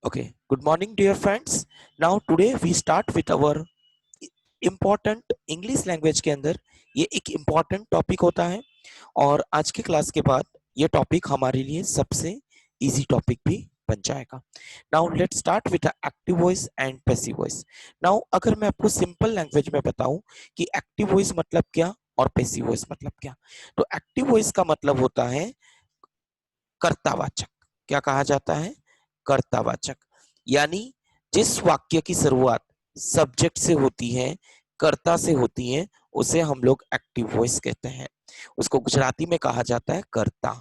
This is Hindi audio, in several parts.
Okay, good morning, dear friends. Now, today we start with our important English language के अंदर ये एक इम्पॉर्टेंट टॉपिक होता है और आज के क्लास के बाद ये टॉपिक हमारे लिए सबसे इजी टॉपिक भी बन जाएगा. Now let's start with active voice and passive voice. Now अगर मैं आपको सिंपल लैंग्वेज में बताऊं कि एक्टिव वॉइस मतलब क्या और पैसिव वॉइस मतलब क्या, तो एक्टिव वॉइस का मतलब होता है कर्तावाचक. क्या कहा जाता है? कर्तावाचक. यानी जिस वाक्य की शुरुआत सब्जेक्ट से होती है, कर्ता से होती है, उसे हम लोग एक्टिव वॉइस कहते हैं. उसको गुजराती में कहा जाता है कर्ता.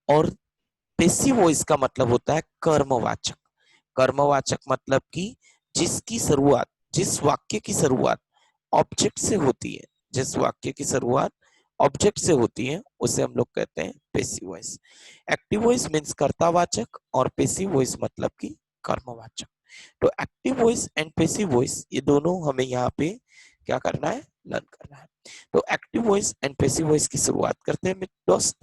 और पैसिव वॉइस का मतलब होता है कर्मवाचक. कर्मवाचक मतलब कि जिसकी शुरुआत, जिस वाक्य की शुरुआत ऑब्जेक्ट से होती है, जिस वाक्य की शुरुआत ऑब्जेक्ट से होती है, उसे हम लोग कहते हैं passive voice. Active voice means कर्तावाचक और पैसिव वॉइस मतलब कि कर्मवाचक. तो active voice and passive voice ये दोनों हमें यहाँ पे क्या करना है, लर्न करना है. तो active voice and passive voice की शुरुआत करते हैं दोस्त.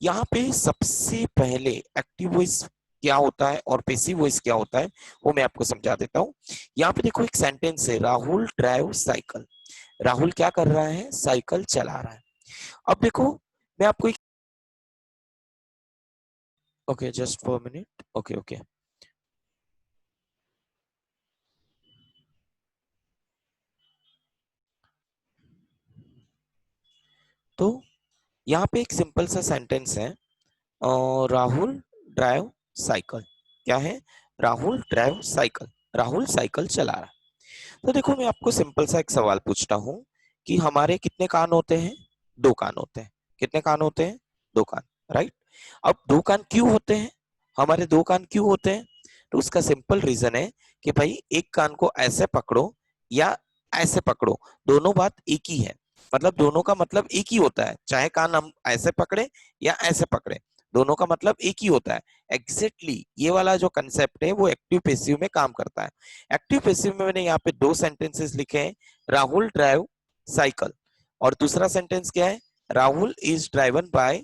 यहाँ पे सबसे पहले एक्टिव वॉइस क्या होता है और पैसिव वॉइस क्या होता है वो मैं आपको समझा देता हूँ. यहाँ पे देखो एक सेंटेंस है, राहुल ड्राइव साइकिल. राहुल क्या कर रहा है? साइकिल चला रहा है. अब देखो मैं आपको एक, okay just for minute, okay okay. तो यहाँ पे एक सिंपल सा सेंटेंस है, राहुल ड्राइव साइकिल. क्या है? Rahul drive cycle. Rahul cycle चला रहा है. तो देखो मैं आपको सिंपल सा एक सवाल पूछता हूँ कि हमारे कितने कान होते हैं? दो कान होते हैं. कितने कान होते हैं? दो कान. राइट. अब दो कान क्यों होते हैं? हमारे दो कान क्यों होते हैं? तो उसका सिंपल रीजन है कि भाई एक कान को ऐसे पकड़ो या ऐसे पकड़ो, दोनों बात एक ही है. मतलब दोनों का मतलब एक ही होता है, चाहे कान हम ऐसे पकड़े या ऐसे पकड़े, दोनों का मतलब एक ही होता है. एग्जैक्टली ये वाला जो कंसेप्ट है वो एक्टिव पैसिव में काम करता है. एक्टिव पैसिव में मैंने यहाँ पे दो सेंटेंसेस लिखे हैं, राहुल ड्राइव साइकिल और दूसरा सेंटेंस क्या है? Rahul is driven by,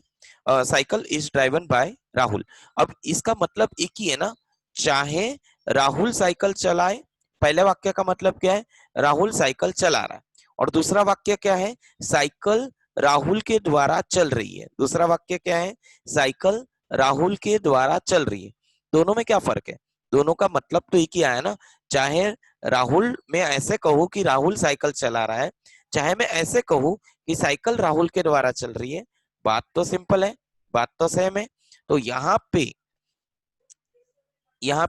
cycle is driven by Rahul. अब इसका मतलब एक ही है ना, चाहे राहुल साइकिल चलाए. पहले वाक्य का मतलब क्या है? राहुल साइकिल चला रहा है. और दूसरा वाक्य क्या है? साइकिल राहुल के द्वारा चल रही है. दूसरा वाक्य क्या है? साइकिल राहुल के द्वारा चल रही है. दोनों में क्या फर्क है? दोनों का मतलब तो एक ही आया ना. चाहे राहुल मैं ऐसे कहूं कि राहुल साइकिल चला रहा है, चाहे मैं ऐसे कहूं कि साइकिल राहुल के द्वारा चल रही है, बात तो सिंपल है, बात तो सेम है. तो यहाँ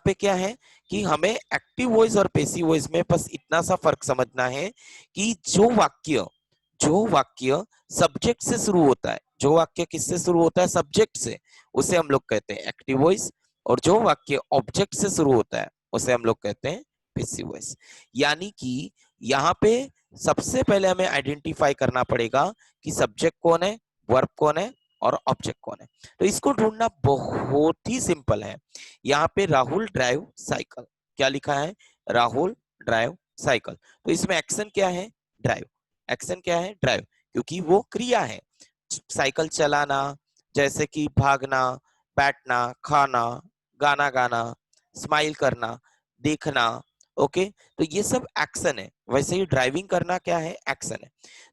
पे क्या है कि हमें एक्टिव वॉइस और पैसिव वॉइस में बस इतना सा फर्क समझना है कि जो वाक्य सब्जेक्ट से शुरू होता है, जो वाक्य किससे शुरू होता है? सब्जेक्ट से, उसे हम लोग कहते हैं एक्टिव वॉइस. और जो वाक्य ऑब्जेक्ट से शुरू होता है उसे हम लोग कहते हैं पैसिव वॉइस. यानी कि यहाँ पे सबसे पहले हमें आइडेंटिफाई करना पड़ेगा कि सब्जेक्ट कौन है, वर्ब कौन है और ऑब्जेक्ट कौन है. तो इसको ढूंढना बहुत ही सिंपल है. यहाँ पे राहुल ड्राइव साइकिल, क्या लिखा है? Rahul drive cycle. तो इसमें एक्शन क्या है? ड्राइव. एक्शन क्या है? ड्राइव. क्योंकि वो क्रिया है, साइकिल चलाना, जैसे कि भागना, बैठना, खाना, गाना गाना, स्माइल करना, देखना. ओके. तो ये सब एक्शन है. वैसे ही ड्राइविंग करना क्या है? एक्शन है.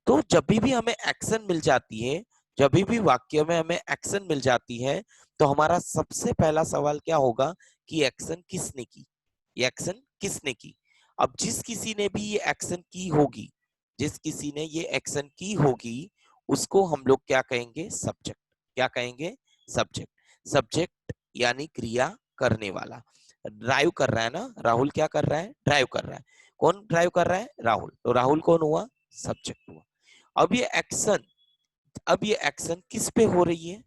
तो जब भी हमें एक्शन मिल जाती है, जब भी वाक्य में हमें एक्शन मिल जाती है, तो हमारा सबसे पहला सवाल क्या होगा कि एक्शन किसने की? ये एक्शन किसने की? अब जिस किसी ने भी ये एक्शन की होगी, जिस किसी ने ये एक्शन की होगी, उसको हम लोग क्या कहेंगे? सब्जेक्ट. क्या कहेंगे? सब्जेक्ट. सब्जेक्ट यानी क्रिया करने वाला. ड्राइव कर रहा है ना, राहुल क्या कर रहा है? ड्राइव कर रहा है. कौन ड्राइव कर रहा है? राहुल. तो राहुल कौन हुआ? सब्जेक्ट हुआ. अब ये एक्शन, अब ये एक्शन किस पे हो रही है?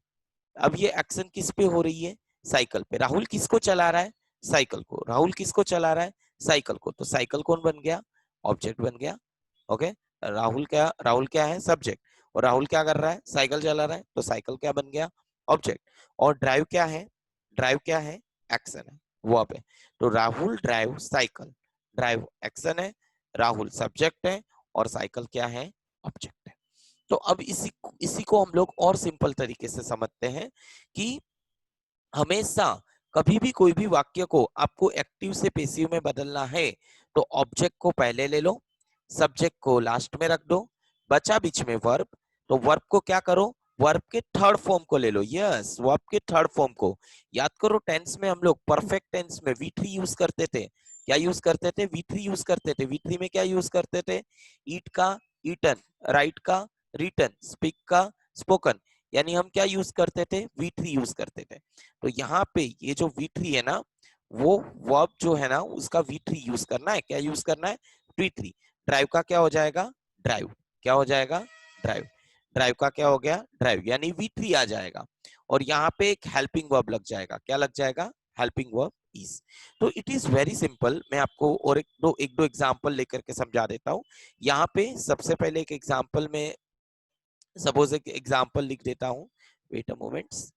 अब ये एक्शन किस पे हो रही है? साइकिल पे. राहुल किसको चला रहा है? साइकिल को. राहुल किसको चला रहा है? साइकिल को. तो साइकिल कौन बन गया? ऑब्जेक्ट बन गया. ओके. राहुल क्या है? सब्जेक्ट. और राहुल क्या कर रहा है? साइकिल चला रहा है. तो साइकिल क्या बन गया? ऑब्जेक्ट. और ड्राइव क्या है? ड्राइव क्या है? एक्शन है, वर्ब है. तो Rahul drive cycle. Drive action है, राहुल सब्जेक्ट है और साइकिल क्या है? ऑब्जेक्ट है. तो अब इसी को हम लोग और सिंपल तरीके से समझते हैं कि हमेशा कभी भी कोई भी वाक्य को आपको एक्टिव से पैसिव में बदलना है तो ऑब्जेक्ट को पहले ले लो, सब्जेक्ट को लास्ट में रख दो, बचा बीच में वर्ब, तो वर्ब को क्या करो, वर्ब के थर्ड फॉर्म को ले लो। यस, वर्ब के थर्ड फॉर्म को याद करो। टेंस में हम लोग परफेक्ट टेंस में V3 यूज करते थे। क्या यूज करते थे? V3 यूज करते थे। V3 में क्या यूज करते थे? ईट का ईटन, राइट का रिटन, स्पीक का स्पोकन, यानी हम क्या यूज करते थे? V3 यूज करते थे। तो यहाँ पे ये जो V3 है ना, वो वर्ब जो है ना उसका V3 यूज करना है। क्या यूज करना है? V3। ड्राइव का क्या हो जाएगा? ड्राइव। क्या हो जाएगा? ड्राइव। ड्राइव का क्या हो गया? ड्राइव, यानी V3 आ जाएगा। और यहाँ पे एक हेल्पिंग वर्ब लग जाएगा। क्या लग जाएगा? Helping verb is. तो इट इज वेरी सिंपल। मैं आपको और एक दो एग्जाम्पल लेकर के समझा देता हूँ। यहाँ पे सबसे पहले एक एग्जाम्पल में सपोज एक एग्जाम्पल लिख देता हूँ। वेट अ मोमेंट्स,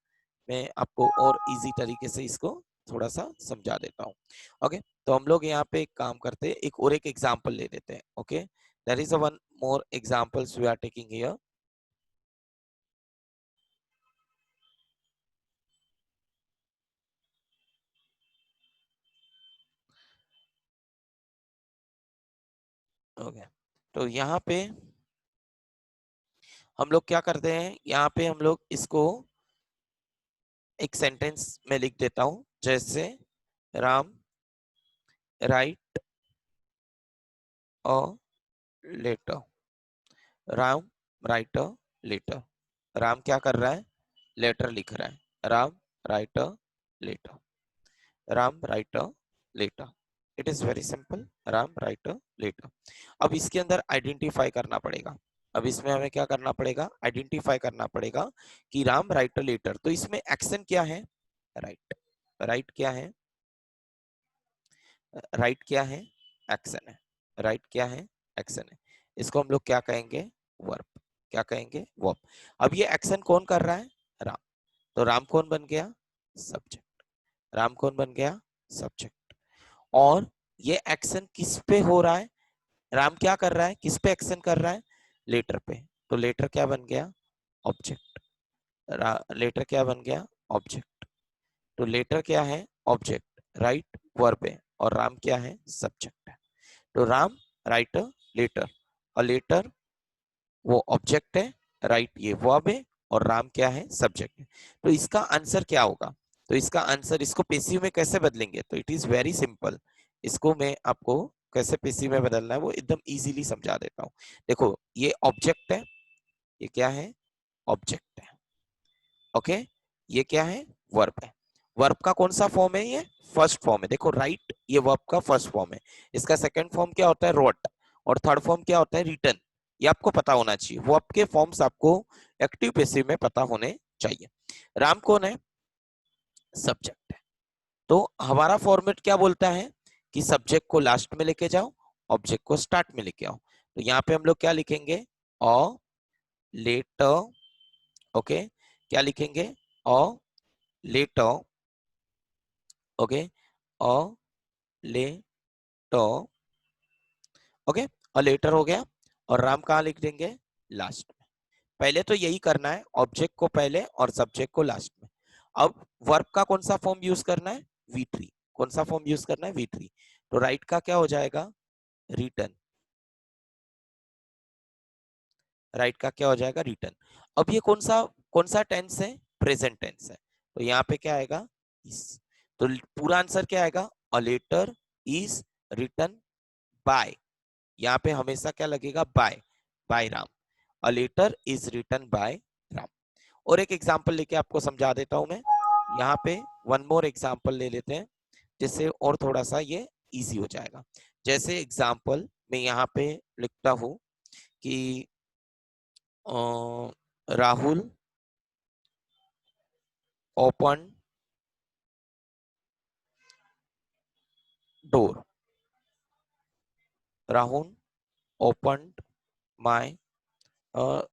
मैं आपको और इजी तरीके से इसको थोड़ा सा समझा देता हूँ। ओके, तो हम लोग यहाँ पे एक काम करते हैं, एक और एक एग्जाम्पल ले लेते हैं। Okay, there is a one more examples we are taking here. Okay, तो यहाँ पे हम लोग क्या करते हैं, यहाँ पे हम लोग इसको एक सेंटेंस में लिख देता हूँ, जैसे Ram write a letter. Ram write a letter. Ram क्या कर रहा है? लेटर लिख रहा है। Ram write a letter. Ram write a letter. It is very simple. Ram write a letter. अब इसके अंदर आइडेंटिफाई करना पड़ेगा। अब इसमें हमें क्या करना पड़ेगा? आइडेंटिफाई करना पड़ेगा कि राम राइट अ लेटर। तो इसमें एक्शन क्या है? राइट। राइट क्या है? राइट क्या है? एक्शन है। राइट क्या है? एक्शन है। इसको हम लोग क्या कहेंगे? वर्ब। क्या कहेंगे? वर्ब। अब ये एक्शन कौन कर रहा है? राम। तो राम कौन बन गया? सब्जेक्ट। राम कौन बन गया? सब्जेक्ट। और ये एक्शन किस पे हो रहा है? राम क्या कर रहा है? किस पे एक्शन कर रहा है? लेटर पे। तो लेटर क्या बन गया? ऑब्जेक्ट। लेटर क्या बन गया? ऑब्जेक्ट। तो लेटर क्या है? ऑब्जेक्ट। राइट वर्ब है, और राम क्या है? सब्जेक्ट है। तो राम राइट लेटर, और लेटर वो ऑब्जेक्ट है, राइट ये वर्ब है, और राम क्या है? सब्जेक्ट है। तो इसका आंसर क्या होगा? तो इसका आंसर, इसको पेसिव में कैसे बदलेंगे? तो इट इज वेरी सिंपल। इसको मैं आपको कैसे पेसिव में बदलना है वो एकदम इजीली समझा देता हूँ। देखो, ये ऑब्जेक्ट है, ये क्या है? ऑब्जेक्ट है। ओके, ये क्या है? वर्ब है। वर्ब का कौन सा फॉर्म है? ये फर्स्ट फॉर्म है। देखो, राइट ये वर्ब का फर्स्ट फॉर्म है। इसका सेकंड फॉर्म क्या होता है? रोट। और थर्ड फॉर्म क्या होता है? रिटन। ये आपको पता होना चाहिए। वर्ब के फॉर्म्स आपको एक्टिव पैसिव में पता होने चाहिए। राम कौन है? सब्जेक्ट है। तो हमारा फॉर्मेट क्या बोलता है कि सब्जेक्ट को लास्ट में लेके जाओ, ऑब्जेक्ट को स्टार्ट में लेके आओ। तो यहाँ पे हम लोग क्या लिखेंगे? A letter. ओके, क्या लिखेंगे? A letter. Okay, a letter. Okay, a letter हो गया। और राम कहाँ लिख देंगे? लास्ट में। पहले तो यही करना है, ऑब्जेक्ट को पहले और सब्जेक्ट को लास्ट में। अब वर्ब का कौन सा फॉर्म यूज करना है? V3। कौन सा फॉर्म यूज करना है? V3। तो राइट का क्या हो जाएगा? रिटर्न। राइट का क्या हो जाएगा? रिटर्न। अब ये कौन सा टेंस है? प्रेजेंट टेंस है। तो यहाँ पे क्या आएगा? इस। तो पूरा आंसर क्या आएगा? A letter is written by. यहाँ पे हमेशा क्या लगेगा? By. By Ram. A letter is written by Ram. और एक एग्जांपल लेके आपको समझा देता हूं मैं। यहाँ पे वन मोर एग्जांपल ले लेते हैं, जिससे और थोड़ा सा ये इजी हो जाएगा। जैसे एग्जांपल मैं यहाँ पे लिखता हूँ कि Rahul open door. Rahul open my,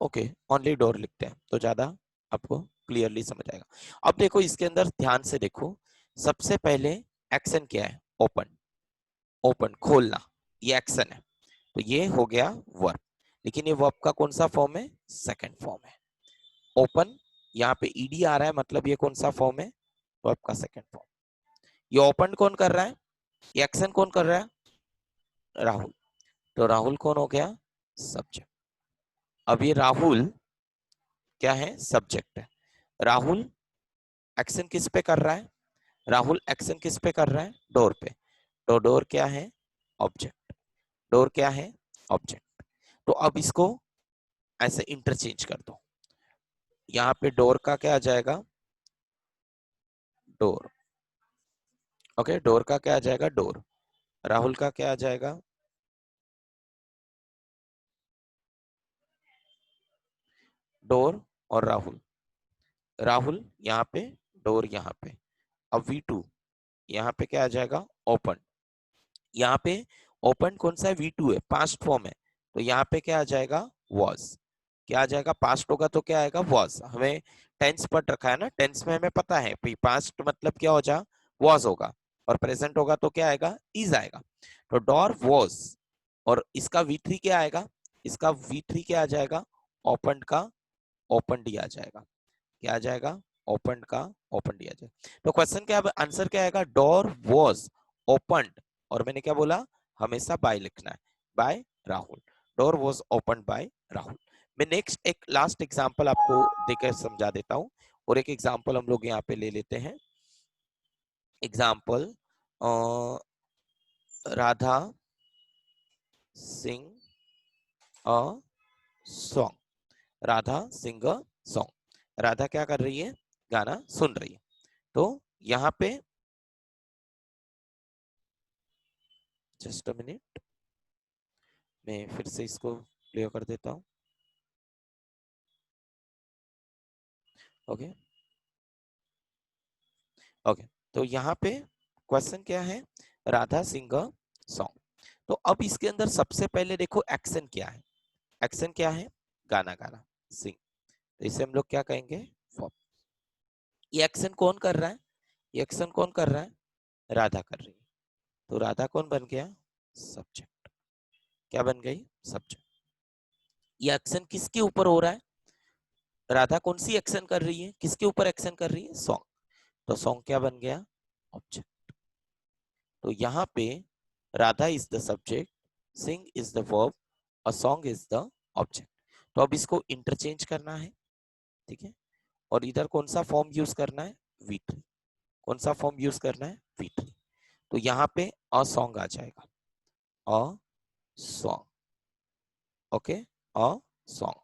okay, only door लिखते हैं तो ज्यादा आपको क्लियरली समझ आएगा। अब देखो, इसके अंदर ध्यान से देखो। सबसे पहले एक्शन क्या है? ओपन। ओपन खोलना, ये एक्शन है। तो ये हो गया वर्ब। लेकिन ये वर्ब का कौन सा फॉर्म है? सेकंड फॉर्म है। ओपन, यहाँ पे ईडी आ रहा है, मतलब ये कौन सा फॉर्म है? वर्ब का सेकंड फॉर्म। ये ओपन कौन कर रहा है, ये एक्शन कौन कर रहा है, राहुल। तो राहुल कौन हो गया, सब्जेक्ट। अब ये राहुल क्या है, सब्जेक्ट है। राहुल एक्शन किस पे कर रहा है, राहुल एक्शन किस पे कर रहा है, डोर पे। तो डोर क्या है, ऑब्जेक्ट। डोर क्या है, ऑब्जेक्ट। तो अब इसको ऐसे इंटरचेंज कर दो, यहाँ पे डोर का क्या आ जाएगा, डोर। ओके, डोर का क्या आ जाएगा, डोर। राहुल का क्या आ जाएगा, डोर और राहुल। राहुल यहाँ पे, डोर यहाँ पे। अब V2 यहाँ पे क्या आ जाएगा, ओपन। यहाँ पे ओपन कौन सा है, V2 है, पास्ट फॉर्म है। तो यहाँ पे क्या आ जाएगा, वॉज। क्या आ जाएगा, पास्ट होगा तो क्या आएगा, वॉज। हमें टेंस पढ़ रखा है ना, टेंस में हमें पता है पास्ट मतलब क्या हो जा, वॉज होगा। और प्रेजेंट होगा तो क्या आएगा, इज आएगा। तो डोर वॉज, और इसका V3 क्या आएगा, इसका V3 क्या आ जाएगा, ओपन का ओपन डी आ जाएगा। क्या आ जाएगा, ओपन का ओपन डी आ जाएगा। तो क्वेश्चन क्या, आंसर क्या आएगा, डोर वॉज ओपनड। और मैंने क्या बोला, हमेशा बाय लिखना है, by Rahul. Door was opened by Rahul. मैं नेक्स्ट एक लास्ट एग्जांपल आपको देकर समझा देता हूं, और एक एग्जांपल हम लोग यहाँ पे ले लेते हैं। Example, Radha sing a song. Radha sing a song. Radha क्या कर रही है, गाना सुन रही है। तो यहाँ पे जस्ट अ मिनट, मैं फिर से इसको क्लियर कर देता हूँ। ओके ओके, तो यहाँ पे क्वेश्चन क्या है, राधा सिंग अ सॉन्ग। तो अब इसके अंदर सबसे पहले देखो एक्शन क्या है, एक्शन क्या है, गाना गाना, सिंग। तो इसे हम लोग क्या कहेंगे, verb। ये एक्शन कौन कर रहा है, ये एक्शन कौन कर रहा है, राधा कर रही है। तो राधा कौन बन गया, सब्जेक्ट। क्या बन गई, सब्जेक्ट। ये एक्शन किसके ऊपर हो रहा है, राधा कौन सी एक्शन कर रही है, किसके ऊपर एक्शन कर रही है, सॉन्ग। तो सॉन्ग क्या बन गया, ऑब्जेक्ट। तो यहाँ पे Radha is the subject, sing is the verb, और सॉन्ग इज द ऑब्जेक्ट। तो अब इसको इंटरचेंज करना है, ठीक है। और इधर कौन सा फॉर्म यूज करना है, V3। कौन सा फॉर्म यूज करना है, V3। तो यहाँ पे अ सॉन्ग आ जाएगा, a song. Okay, a song.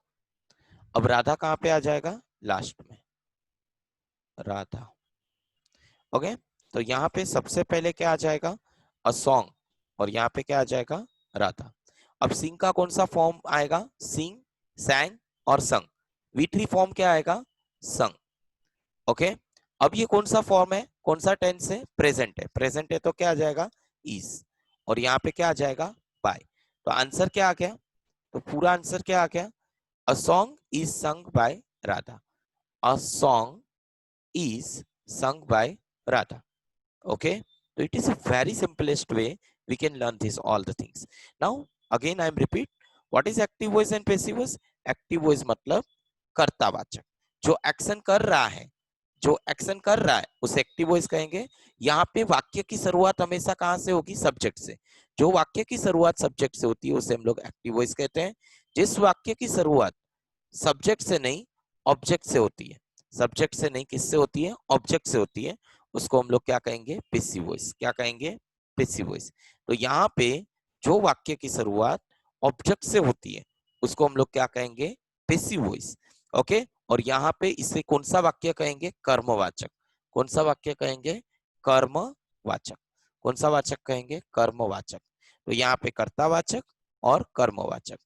अब राधा कहाँ पे आ जाएगा, लास्ट में, राधा। ओके, तो यहाँ पे सबसे पहले क्या आ जाएगा, अ सॉन्ग, और यहाँ पे क्या आ जाएगा, राधा। अब सिंग का कौन सा फॉर्म आएगा, सिंग, सैंग और संग। V3 फॉर्म क्या आएगा, संग। ओके, अब ये कौन सा फॉर्म है, कौन सा टेंस है, प्रेजेंट है। प्रेजेंट है तो क्या आ जाएगा, इज। और यहाँ पे क्या आ जाएगा, बाय। तो आंसर क्या आ गया, तो पूरा आंसर क्या आ गया, a song is sung by Radha. A song is sung by Radha. Okay, so it is a very simplest way we can learn this all the things. Now again I am repeat, what is active voice and passive voice? Active voice मतलब कर्तावाचक, जो एक्शन कर रहा है, जो एक्शन कर रहा है उसे एक्टिव वॉइस कहेंगे। यहाँ पे वाक्य की शुरुआत हमेशा कहाँ से होगी, सब्जेक्ट से। जो वाक्य की शुरुआत सब्जेक्ट से होती है उसे हम लोग एक्टिव वॉइस कहते हैं। जिस वाक्य की शुरुआत सब्जेक्ट से नहीं ऑब्जेक्ट से होती है, सब्जेक्ट से नहीं किससे होती है, ऑब्जेक्ट से होती है, उसको हम लोग क्या कहेंगे, पैसिव वॉइस। क्या कहेंगे, पैसिव वॉइस। तो यहाँ पे जो वाक्य की शुरुआत ऑब्जेक्ट से होती है उसको हम लोग क्या कहेंगे, पैसिव वॉइस। ओके, और यहाँ पे इसे कौन सा वाक्य कहेंगे, कर्मवाचक। कौन सा वाक्य कहेंगे, कर्मवाचक। कौन सा वाचक कहेंगे, कर्मवाचक। तो यहाँ पे कर्तावाचक और कर्मवाचक,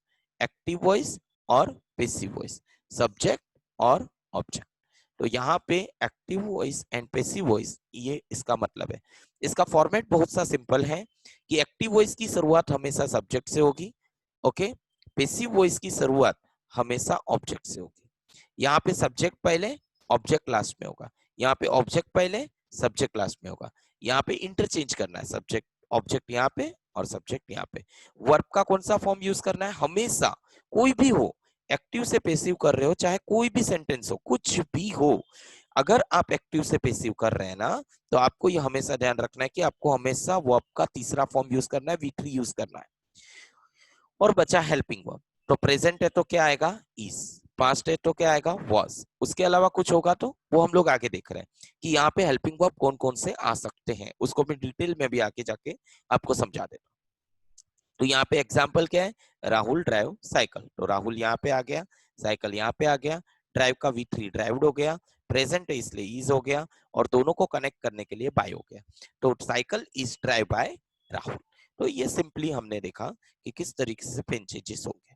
एक्टिव वॉइस और पैसिव वॉइस, सब्जेक्ट और ऑब्जेक्ट। तो यहाँ पे active voice and passive voice, ये इसका मतलब है। इसका फॉर्मेट बहुत सा सिंपल है कि एक्टिव वॉइस की शुरुआत हमेशा सब्जेक्ट से होगी, ओके। पैसिव वॉइस की शुरुआत हमेशा ऑब्जेक्ट से होगी। यहाँ पे सब्जेक्ट पहले, ऑब्जेक्ट लास्ट में होगा। यहाँ पे ऑब्जेक्ट पहले, सब्जेक्ट लास्ट में होगा। यहाँ पे इंटरचेंज करना है, सब्जेक्ट ऑब्जेक्ट यहाँ पे और सब्जेक्ट यहाँ पे। वर्ब का कौन सा फॉर्म यूज करना है, हमेशा कोई भी हो, एक्टिव से पैसिव कर रहे हो, चाहे कोई भी सेंटेंस हो, कुछ भी हो, अगर आप एक्टिव से पेसिव कर रहे हैं ना, तो आपको ये हमेशा ध्यान रखना है कि आपको हमेशा वर्ब का तीसरा फॉर्म यूज करना है, V3 यूज करना है। और बचा हेल्पिंग वर्ब, तो प्रेजेंट है तो क्या आएगा, इज, पास्ट है तो क्या आएगा, वॉज, उसके अलावा कुछ होगा तो वो हम लोग आगे देख रहे हैं कि यहाँ पे हेल्पिंग वर्ब कौन कौन से आ सकते हैं, उसको मैं डिटेल में भी आगे जाके आपको समझा देता हूँ। तो यहाँ पे एग्जाम्पल क्या है, राहुल ड्राइव साइकिल, तो राहुल यहाँ पे आ गया, साइकिल यहाँ पे आ गया, ड्राइव का V3 ड्राइव्ड हो गया, प्रेजेंट है इसलिए इज हो गया, और दोनों को कनेक्ट करने के लिए बाय हो गया, तो cycle is drive bye Rahul. तो ये सिंपली हमने देखा कि किस तरीके से पिन चेंजेस हो गए।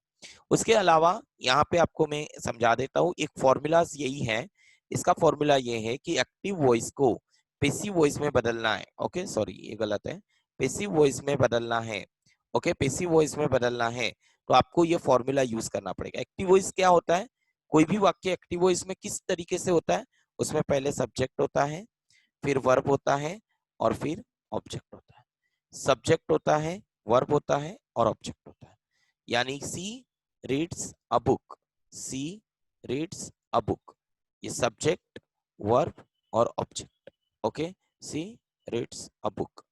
उसके अलावा यहाँ पे आपको मैं समझा देता हूँ, एक फॉर्मूलाज यही है, इसका फॉर्मूला ये है कि एक्टिव वॉइस को पेसिव वॉइस में बदलना है। ओके सॉरी ये गलत है, पेसिव वॉइस में बदलना है। ओके पेसिव वॉइस में बदलना है तो आपको ये फॉर्मूला यूज करना पड़ेगा। एक्टिव वॉइस क्या होता है, कोई भी वाक्य एक्टिव वॉइस में किस तरीके से होता है, उसमें पहले सब्जेक्ट होता है, फिर वर्ब होता है, और फिर ऑब्जेक्ट होता है। सब्जेक्ट होता है, वर्ब होता है, और ऑब्जेक्ट होता है। यानी she reads a book, she reads a book, ये सब्जेक्ट, वर्ब और object. Okay she reads a book.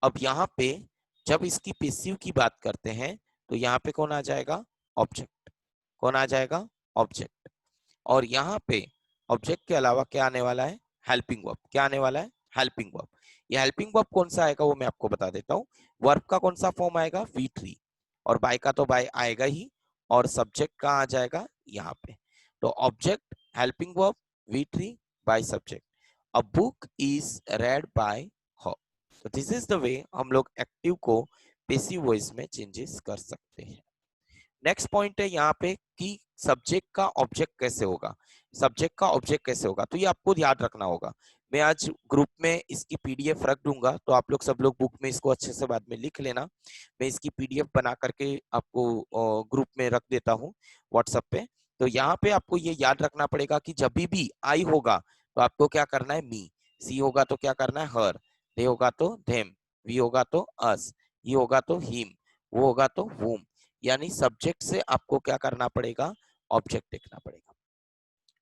अब यहाँ पे जब इसकी पेसिव की बात करते हैं तो यहाँ पे कौन आ जाएगा, ऑब्जेक्ट, कौन आ जाएगा, ऑब्जेक्ट। और यहाँ पे ऑब्जेक्ट के अलावा क्या आने वाला है, हेल्पिंग वर्ब, क्या आने वाला है, हेल्पिंग वर्ब। ये हेल्पिंग वर्ब कौन सा आएगा वो मैं आपको बता देता हूँ। वर्ब का कौन सा फॉर्म आएगा, V3, और बाय का तो बाय आएगा ही, और सब्जेक्ट का आ जाएगा यहाँ पे। तो object, helping verb, V3 by subject. A book is red bye हर। तो दिस इज द वे हम लोग एक्टिव को पेसिव वॉइस में चेंजेस कर सकते हैं। नेक्स्ट पॉइंट है यहाँ पे कि सब्जेक्ट का ऑब्जेक्ट कैसे होगा, सब्जेक्ट का ऑब्जेक्ट कैसे होगा, तो ये आपको याद रखना होगा। मैं आज ग्रुप में इसकी PDF रख दूंगा, तो आप लोग सब लोग बुक में इसको अच्छे से बाद में लिख लेना। मैं इसकी PDF बना करके आपको ग्रुप में रख देता हूँ व्हाट्सएप पे। तो यहाँ पे आपको ये याद रखना पड़ेगा कि जब भी आई होगा तो आपको क्या करना है, मी, सी होगा तो क्या करना है, हर, दे होगा तो धेम, वी होगा तो अस, ही होगा तो हिम, वो होगा तो वूम। यानी सब्जेक्ट से आपको क्या करना पड़ेगा, ऑब्जेक्ट देखना पड़ेगा।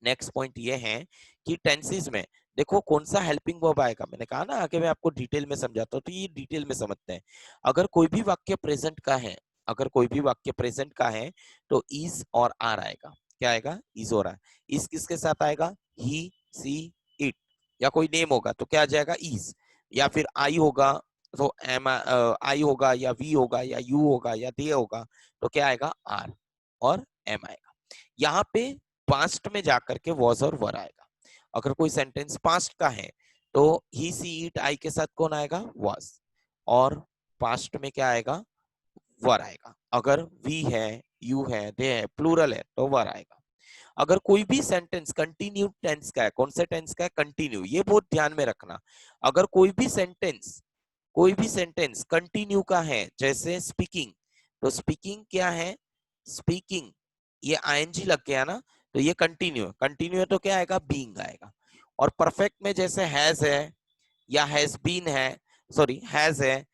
नेक्स्ट पॉइंट ये है कि टेंसेस में देखो कौन सा हेल्पिंग वर्ब आएगा, मैंने कहा ना आगे मैं आपको डिटेल में समझाता हूँ, तो ये डिटेल में समझते हैं। अगर कोई भी वाक्य प्रेजेंट का है, अगर कोई भी वाक्य प्रेजेंट का है तो इज और आर आएगा, क्या आएगा, इज और आर। इज किसके साथ आएगा, ही, सी, इट, या कोई नेम होगा तो क्या आ जाएगा, इज, या फिर आई होगा तो एम, आई होगा, या वी होगा, या यू होगा, या दे होगा, तो क्या आएगा, आर और एम आएगा। यहाँ पे पास्ट में जाकर के वॉज और वर आएगा। अगर कोई सेंटेंस पास्ट का है तो ही, सी, इट, आई के साथ कौन आएगा, वॉज, और पास्ट में क्या आएगा, वर आएगा। अगर वी है, यू है, दे है, प्लूरल है तो वर आएगा। अगर कोई भी सेंटेंस कंटिन्यू टेंस का है, कौन से टेंस का है, कंटिन्यू, ये बहुत ध्यान में रखना। अगर कोई भी सेंटेंस कंटिन्यू का है, जैसे स्पीकिंग, तो स्पीकिंग क्या है, स्पीकिंग, ये आईएनजी लग गया ना, तो ये कंटिन्यू, कंटिन्यू है तो क्या आएगा, बीइंग आएगा। और परफेक्ट में जैसे हैज है या हैज बीन है, सॉरी हैज है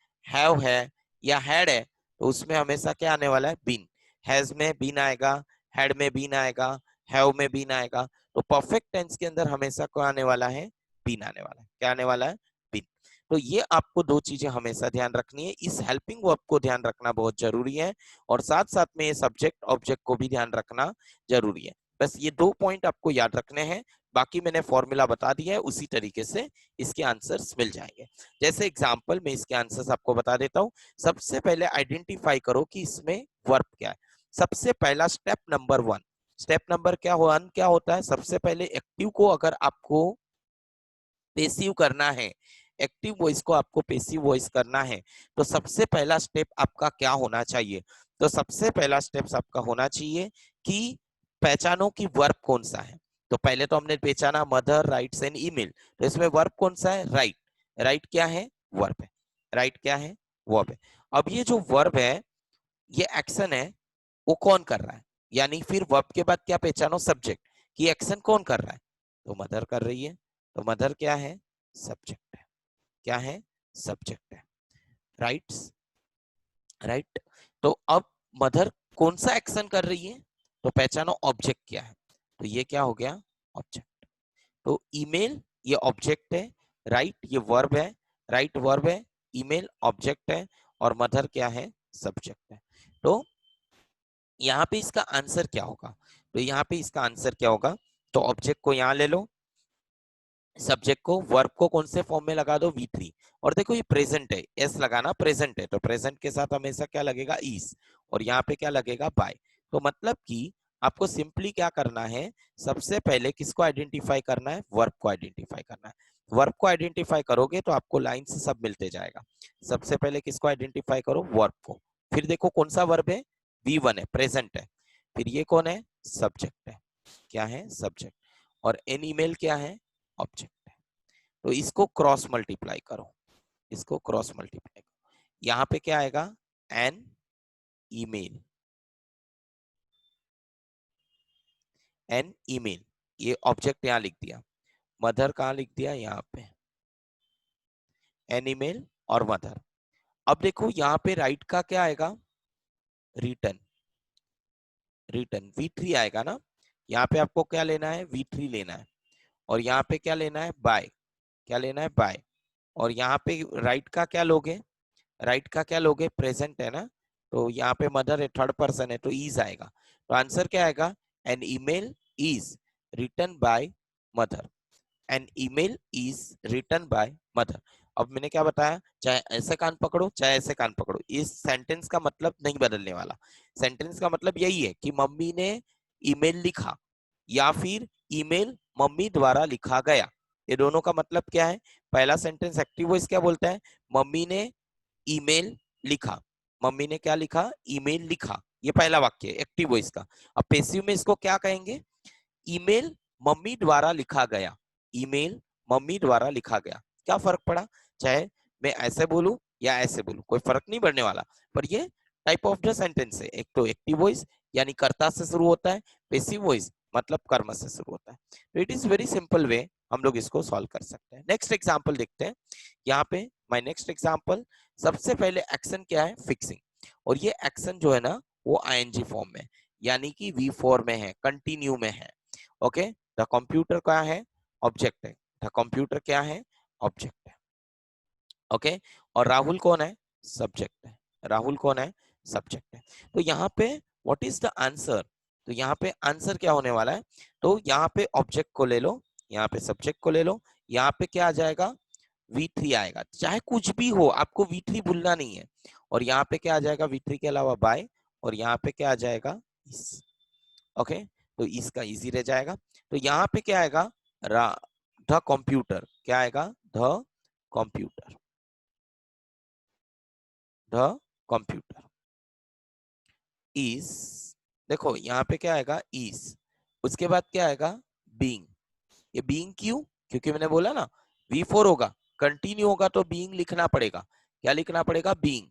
या हैड है, तो उसमें हमेशा क्या आने वाला है, बीन। हैज में बीन आएगा, हैड में बीन आएगा, हैव में बीन आएगा, तो परफेक्ट टेंस के अंदर हमेशा क्या आने वाला है, बीन आने वाला है, क्या आने वाला है, बीन। तो ये आपको दो चीजें हमेशा ध्यान रखनी है, इस हेल्पिंग वर्ब को ध्यान रखना बहुत जरूरी है, और साथ साथ में ये सब्जेक्ट ऑब्जेक्ट को भी ध्यान रखना जरूरी है। बस ये 2 पॉइंट आपको याद रखने हैं, बाकी मैंने फॉर्मूला बता दिया है, उसी तरीके से इसके आंसर्स मिल जाएंगे। जैसे एग्जांपल में इसके आंसर्स आपको बता देता हूं। सबसे पहले आइडेंटिफाई करो कि इसमें वर्ब क्या है। सबसे पहला स्टेप नंबर 1, स्टेप नंबर क्या होता है, सबसे पहले एक्टिव को अगर आपको पेसिव करना है, एक्टिव वॉइस को आपको पेसिव वॉइस करना है, तो सबसे पहला स्टेप आपका क्या होना चाहिए, तो सबसे पहला स्टेप आपका होना चाहिए कि पहचानो कि वर्ब कौन सा है। तो पहले तो हमने पहचाना मदर राइट्स एन ईमेल, तो इसमें वर्ब कौन सा है, राइट, राइट क्या है, वर्ब है, राइट क्या है, वर्ब है। अब ये जो वर्ब है, ये एक्शन है, वो कौन कर रहा है, यानी फिर वर्ब के बाद क्या पहचानो, सब्जेक्ट, कि एक्शन कौन कर रहा है, तो मदर कर रही है, तो मदर क्या है, सब्जेक्ट है, क्या है, सब्जेक्ट है, राइट्स, राइट। तो अब मदर कौन सा एक्शन कर रही है, तो पहचानो ऑब्जेक्ट क्या है, तो ये क्या हो गया, ऑब्जेक्ट। तो ईमेल ये ऑब्जेक्ट है, राइट ये वर्ब है, राइट वर्ब है, ईमेल ऑब्जेक्ट है और मदर क्या है, सब्जेक्ट है। तो यहाँ पे इसका आंसर क्या होगा, तो यहाँ पे इसका आंसर क्या होगा, तो ऑब्जेक्ट को यहाँ ले लो, सब्जेक्ट को, वर्ब को कौन से फॉर्म में लगा दो, V3। और देखो ये प्रेजेंट है, एस लगाना प्रेजेंट है, तो प्रेजेंट के साथ हमेशा क्या लगेगा, इज, और यहाँ पे क्या लगेगा, बाय। तो मतलब कि आपको सिंपली क्या करना है, सबसे पहले किसको आइडेंटिफाई करना है, वर्ब को आइडेंटिफाई करना है। वर्ब को आइडेंटिफाई करोगे तो आपको लाइन से सब मिलते जाएगा। सबसे पहले किसको आइडेंटिफाई करो, वर्ब को। फिर देखो कौन सा वर्ब है, V1 है, प्रेजेंट है। फिर ये कौन है, सब्जेक्ट है, क्या है, सब्जेक्ट। और एन ईमेल क्या है, ऑब्जेक्ट है। तो इसको क्रॉस मल्टीप्लाई करो, इसको क्रॉस मल्टीप्लाई करो, यहाँ पे क्या आएगा, एन ईमेल, एन ईमेल, ये ऑब्जेक्ट यहाँ लिख दिया, मदर कहाँ लिख दिया, यहाँ पे एन ईमेल और मदर। अब देखो यहाँ पे राइट का क्या आएगा, रिटर्न, रिटर्न V3 आएगा ना। यहाँ पे आपको क्या लेना है, V3 लेना है। और यहाँ पे क्या लेना है, बाय, क्या लेना है, बाय। और यहाँ पे राइट का क्या लोगे, राइट का क्या लोगे, प्रेजेंट है ना, तो यहाँ पे मदर है, थर्ड पर्सन है, तो इज आएगा। तो आंसर क्या आएगा, an email is written by mother, an email is written by mother. अब मैंने क्या बताया, चाहे ऐसे कान पकड़ो चाहे ऐसे कान पकड़ो, इस सेंटेंस का मतलब नहीं बदलने वाला। सेंटेंस का मतलब यही है कि मम्मी ने ईमेल लिखा या फिर ईमेल मम्मी द्वारा लिखा गया, ये दोनों का मतलब क्या है। पहला सेंटेंस एक्टिव वॉइस क्या बोलता है, मम्मी ने ईमेल लिखा, मम्मी ने क्या लिखा, ईमेल लिखा, ये पहला वाक्य है एक्टिव वॉइस का। अब पैसिव में इसको क्या कहेंगे, ईमेल मम्मी द्वारा लिखा गया, ईमेल मम्मी द्वारा लिखा गया। क्या फर्क पड़ा, चाहे मैं ऐसे बोलूं या ऐसे बोलूं, कोई फर्क नहीं पड़ने वाला। पर ये टाइप ऑफ द सेंटेंस है, एक तो एक्टिव वॉइस यानी कर्ता से शुरू होता है, पैसिव वॉइस मतलब कर्म से शुरू होता है। तो it is very simple way हम लोग इसको सॉल्व कर सकते हैं। नेक्स्ट एग्जाम्पल देखते हैं। यहाँ पे माय नेक्स्ट एग्जाम्पल, सबसे पहले एक्शन क्या है, फिक्सिंग। और ये एक्शन जो है ना वो आईएनजी फॉर्म में, यानी कि V4 में है, कंटिन्यू में है। ओके, द कंप्यूटर क्या है, ऑब्जेक्ट है, द कंप्यूटर क्या है, ऑब्जेक्ट है। ओके, और राहुल कौन है, सब्जेक्ट है, राहुल कौन है, सब्जेक्ट है। तो यहाँ पे व्हाट इज द आंसर, तो यहाँ पे आंसर क्या होने वाला है, तो यहाँ पे ऑब्जेक्ट को ले लो, यहाँ पे सब्जेक्ट को ले लो, यहाँ पे क्या आ जाएगा, V3 आएगा, चाहे कुछ भी हो आपको V3 भूलना नहीं है। और यहाँ पे क्या आ जाएगा, V3 के अलावा बाय, और यहाँ पे क्या आ जाएगा, इस। ओके, तो इसका इजी रह जाएगा। तो यहाँ पे क्या आएगा, द कंप्यूटर, क्या आएगा, the computer, the computer is, देखो यहाँ पे क्या आएगा, इज, उसके बाद क्या आएगा, बीइंग। ये बीइंग क्यों, क्योंकि मैंने बोला ना V4 होगा, कंटिन्यू होगा तो बीइंग लिखना पड़ेगा, क्या लिखना पड़ेगा, being,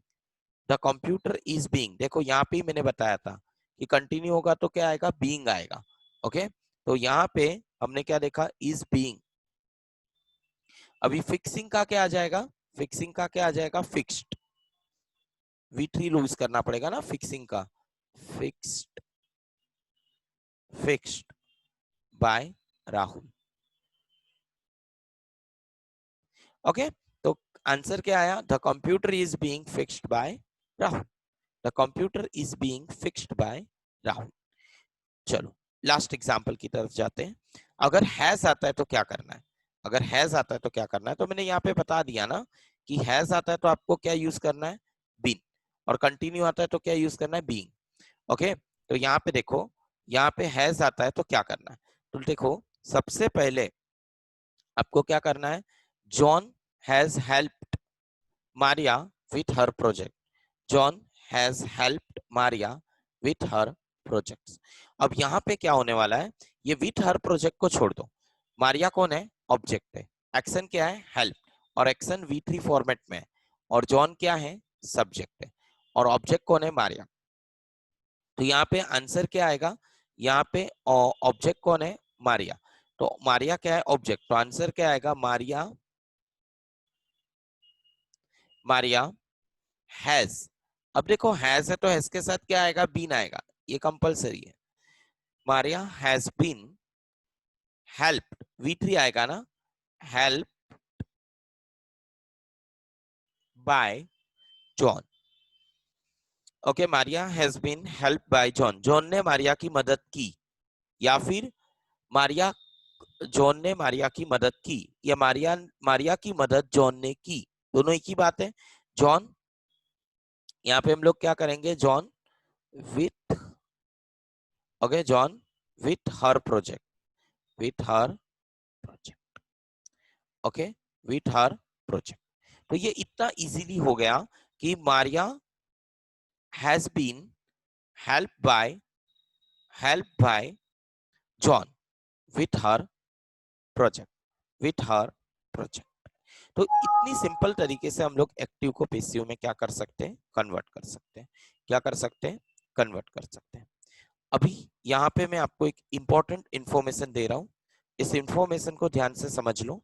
the computer is being. देखो यहाँ पे मैंने बताया था कि कंटिन्यू होगा तो क्या आएगा, बीइंग आएगा। ओके, तो यहाँ पे हमने क्या देखा, इज बीइंग। अभी फिक्सिंग का क्या आ जाएगा, फिक्सिंग का क्या आ जाएगा, फिक्स्ड, V3 लूज करना पड़ेगा ना फिक्सिंग का, fixed, fixed by Rahul. Okay, तो आंसर क्या आया, the computer is being fixed by Rahul, the computer is being fixed by Rahul. चलो लास्ट एग्जाम्पल की तरफ जाते हैं। अगर हैज आता है तो क्या करना है, अगर हैज आता है तो क्या करना है, तो मैंने यहाँ पे बता दिया ना कि हैज आता है तो आपको क्या यूज करना है, बीन। और कंटिन्यू आता है तो क्या यूज करना है, बीइंग। ओके, तो यहाँ पे देखो, यहाँ पे हैज आता है तो क्या करना है, तो देखो सबसे पहले आपको क्या करना है, John has helped Maria with her project, John has helped Maria with her projects. अब यहाँ पे क्या होने वाला है, ये विथ हर प्रोजेक्ट को छोड़ दो, मारिया कौन है, ऑब्जेक्ट है, एक्शन क्या है, हेल्प, और एक्शन V3 फॉर्मेट में है, और जॉन क्या है, सब्जेक्ट है, और ऑब्जेक्ट कौन है, मारिया। तो यहाँ पे आंसर क्या आएगा, यहाँ पे ऑब्जेक्ट कौन है, मारिया, तो मारिया क्या है, ऑब्जेक्ट, तो आंसर क्या आएगा, मारिया, मारिया हैज। अब देखो हैज है तो हैज के साथ क्या आएगा, बीन आएगा, ये कंपलसरी है। Maria has been help V3 आएगा ना, help by John. Okay, Maria has been help by John, John ने मारिया की मदद की, या फिर मारिया जॉन ने मारिया की मदद की, या मारिया मारिया की मदद जॉन ने की, दोनों एक ही बात है। जॉन, यहाँ पे हम लोग क्या करेंगे, John with, okay, John with her project, with her project, okay, with her project. तो ये इतना इजीली हो गया कि Maria has been help by John with her project, with her project. तो इतनी सिंपल तरीके से हम लोग एक्टिव को पैसिव में क्या कर सकते हैं, कन्वर्ट कर सकते हैं। क्या कर सकते हैं, कन्वर्ट कर सकते हैं। अभी यहाँ पे मैं आपको एक इंपॉर्टेंट इंफॉर्मेशन दे रहा हूँ, इस इंफॉर्मेशन को ध्यान से समझ लो।